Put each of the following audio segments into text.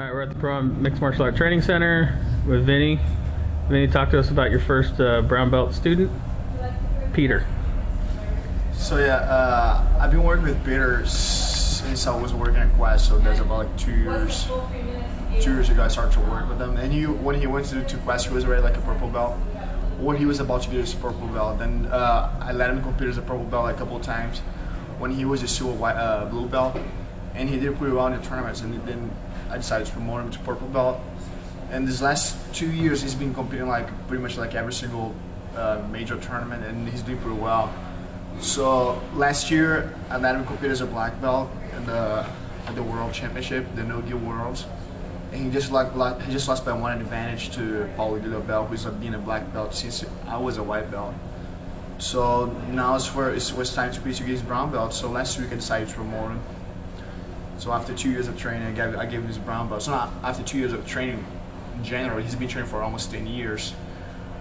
All right, we're at the Pro Mixed Martial Art Training Center with Vinny. Vinny, talk to us about your first brown belt student, Peter. So yeah, I've been working with Peter since I was working at Quest, so that's about like 2 years. 2 years ago I started to work with him, and when he went to Quest, he was already like a purple belt. What he was about to do is purple belt. Then I let him compete as a purple belt like a couple of times when he was still a blue belt, and he did pretty well in the tournaments, and then I decided to promote him to purple belt. And these last 2 years he's been competing like pretty much like every single major tournament, and he's doing pretty well. So last year I let him compete as a black belt at the World Championship, the No-Gi Worlds, and he just lost by one advantage to Paulo Bell, who's been a black belt since I was a white belt. So now it was time to compete against brown belt. So last week I decided to promote him. So after 2 years of training, I gave him his brown belt. So now, after 2 years of training in general, he's been training for almost 10 years.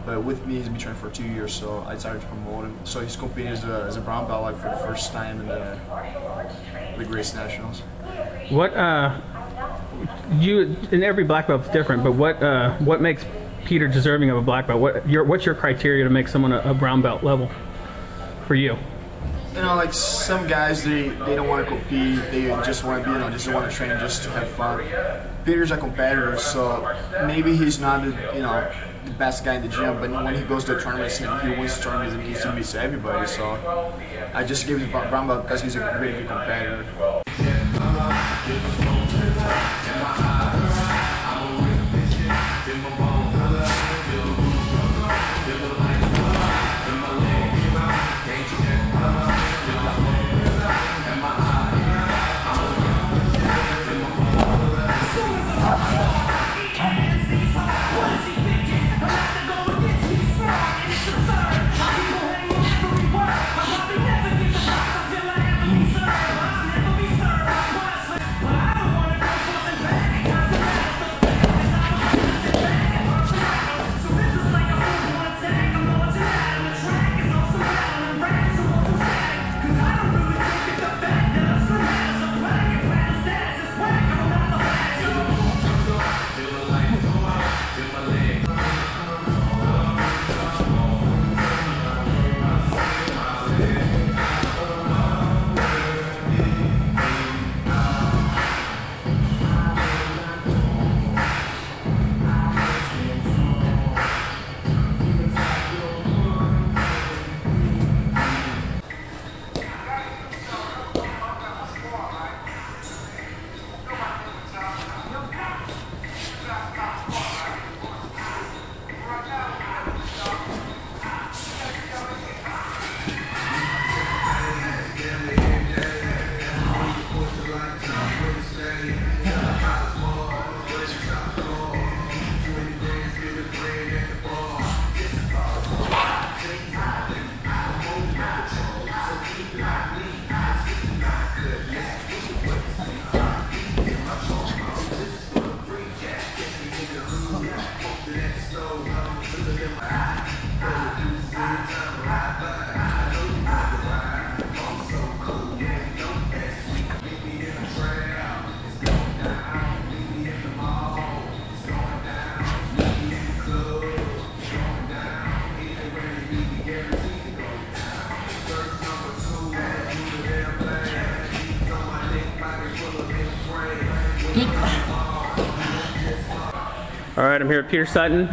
But with me, he's been training for 2 years, so I decided to promote him. So he's competing as a brown belt like for the first time in the Grace Nationals. What in every black belt is different, but what makes Peter deserving of a black belt? What's your criteria to make someone a brown belt level for you? You know, like some guys, they don't want to compete. They just want to be, just want to train just to have fun. Peter's a competitor, so maybe he's not the best guy in the gym, but when he goes to the tournaments, he wins tournaments and he beats everybody. So I just gave him brown belt because he's a really good competitor. All right, I'm here with Peter Sutton,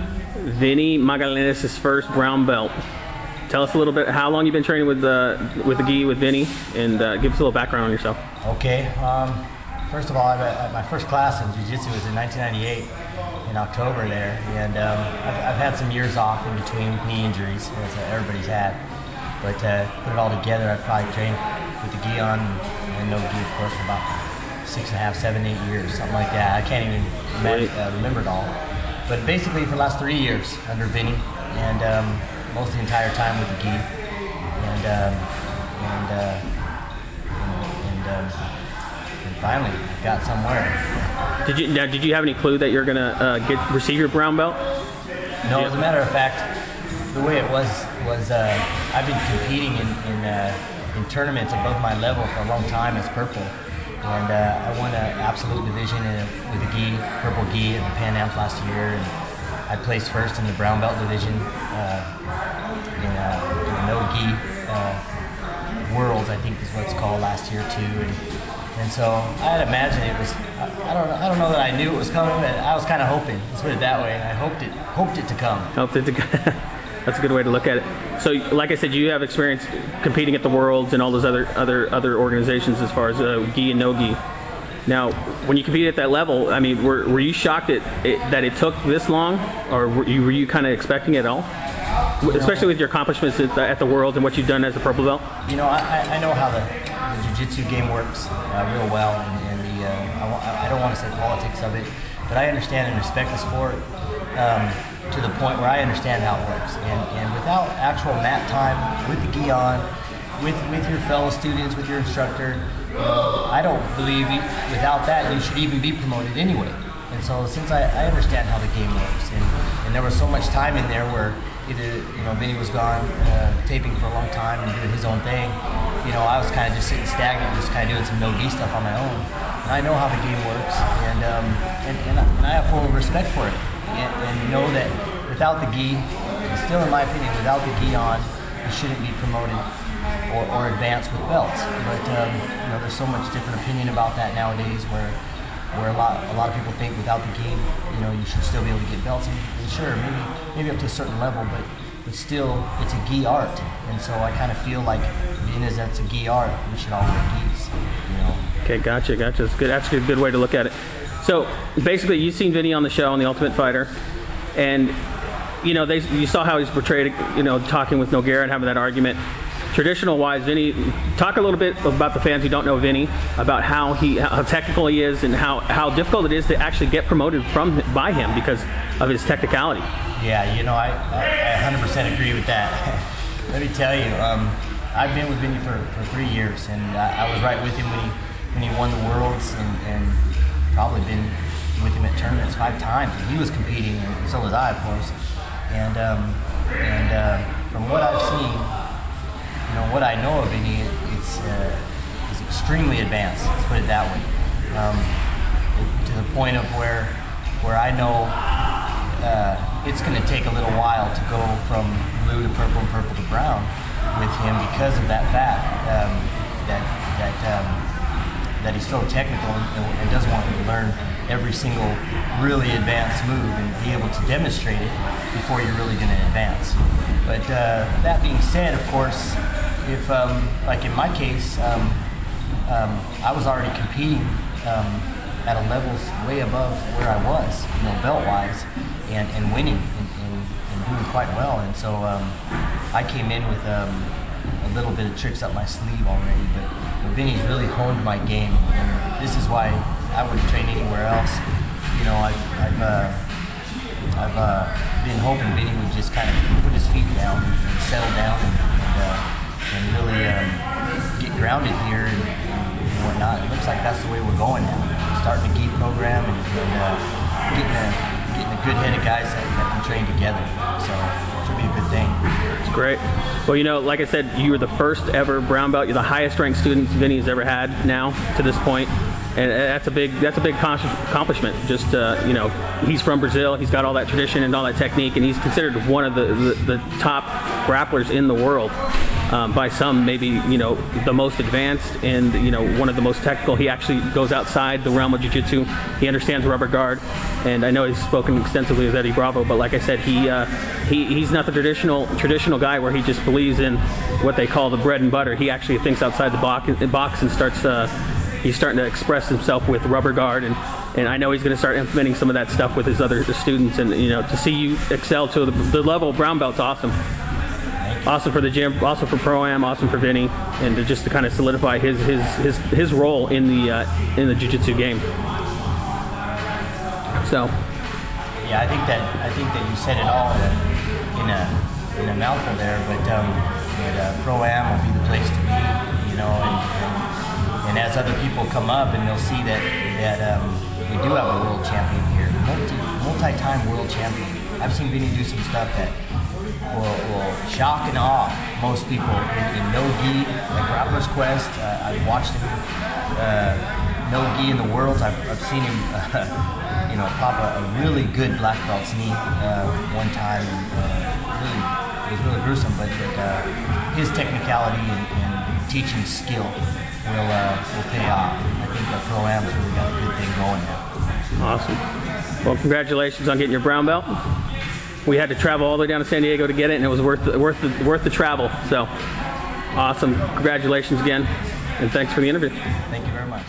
Vinny Magalhaes' first brown belt. Tell us a little bit how long you've been training with the gi with Vinny, and give us a little background on yourself. Okay, first of all, my first class in Jiu-Jitsu was in 1998 in October there, and I've had some years off in between knee injuries, as everybody's had. But put it all together, I've probably trained with the gi on and no gi, of course, for about 6.5, 7, 8 years, something like that. I can't even remember it all. But basically for the last 3 years under Vinny, and most of the entire time with the gi, and finally got somewhere. Did you have any clue that you're gonna receive your brown belt? No, as a matter of fact, the way it was I've been competing in tournaments above my level for a long time as purple, And I won an absolute division with the gi, purple gi at the Pan Ams last year. And I placed first in the brown belt division in the no gi worlds, I think is what it's called, last year too. And so I had imagined it was. I don't know that I knew it was coming, but I was kind of hoping. Let's put it that way. I hoped it to come. Hoped it to come. That's a good way to look at it. So, like I said, you have experience competing at the Worlds and all those other organizations as far as gi and no gi. Now, when you compete at that level, I mean, were you shocked that it took this long, or were you kind of expecting it all? Especially with your accomplishments at the Worlds and what you've done as a purple belt. You know, I know how the jiu-jitsu game works real well, and I don't want to say politics of it, but I understand and respect the sport to the point where I understand how it works. And without actual mat time, with the gi on, with your fellow students, with your instructor, I don't believe without that you should even be promoted anyway. And so since I understand how the game works, and there was so much time in there where either Vinny was gone taping for a long time and doing his own thing, I was kind of just sitting stagnant, just kind of doing some no-gi stuff on my own. And I know how the game works, and I have full respect for it, and know that without the gi, still in my opinion, without the gi on, you shouldn't be promoted or advanced with belts. But there's so much different opinion about that nowadays, where a lot of people think without the gi, you should still be able to get belts. And sure, maybe up to a certain level, but still, it's a gi art. And so I kind of feel like, being as that's a gi art, we should all wear gis. Okay, gotcha. That's good. That's a good way to look at it. So basically, you've seen Vinny on the show on The Ultimate Fighter, and you saw how he's portrayed, talking with Nogueira and having that argument. Traditional wise, Vinny, talk a little bit about the fans who don't know Vinny, about how technical he is and how difficult it is to actually get promoted by him because of his technicality. Yeah, I 100% agree with that. Let me tell you, I've been with Vinny for 3 years, and I was right with him when he won the Worlds, and probably been with him at tournaments 5 times. And he was competing, and so was I, of course. And from what I've seen, what I know of Vinny, it's extremely advanced. Let's put it that way. To the point of where I know it's going to take a little while to go from blue to purple and purple to brown with him because of that fact that he's so technical and doesn't want to learn every single really advanced move and be able to demonstrate it before you're really going to advance. But that being said, of course, if like in my case, I was already competing at a level way above where I was, belt-wise, and winning and doing quite well. And so I came in with a little bit of tricks up my sleeve already, but Vinny's really honed my game, and this is why I wouldn't train anywhere else. I've been hoping Vinny would just kind of put his feet down and settle down and really get grounded here and whatnot. It looks like that's the way we're going now. Starting a gi program and getting a good head of guys that can train together. So it should be a good thing. It's great. Well, like I said, you were the first ever brown belt. You're the highest ranked student Vinny's ever had now to this point. And that's a big accomplishment. Just he's from Brazil. He's got all that tradition and all that technique, and he's considered one of the top grapplers in the world. By some, maybe the most advanced and one of the most technical. He actually goes outside the realm of jiu-jitsu. He understands rubber guard, and I know he's spoken extensively with Eddie Bravo. But like I said, he's not the traditional guy where he just believes in what they call the bread and butter. He actually thinks outside the box and starts. He's starting to express himself with rubber guard, and I know he's going to start implementing some of that stuff with his other students. And to see you excel to the level of brown belt's awesome. Awesome for the gym, awesome for Pro-Am, awesome for Vinny, and just to kind of solidify his role in the jiu-jitsu game. So, yeah, I think that you said it all in a mouthful there. But Pro-Am will be the place to be, and as other people come up and they'll see that we do have a world champion here, multi-time world champion. I've seen Vinny do some stuff that will shock and awe most people in no gi, like Grappler's Quest. I've watched him no gi in the world. I've seen him, you know, pop a really good black belt's knee one time, and it was really gruesome. But his technicality and teaching skill will pay off. I think the Pro-Am's really got a good thing going now. Awesome. Well, congratulations on getting your brown belt. We had to travel all the way down to San Diego to get it, and it was worth the travel. So, awesome. Congratulations again, and thanks for the interview. Thank you very much.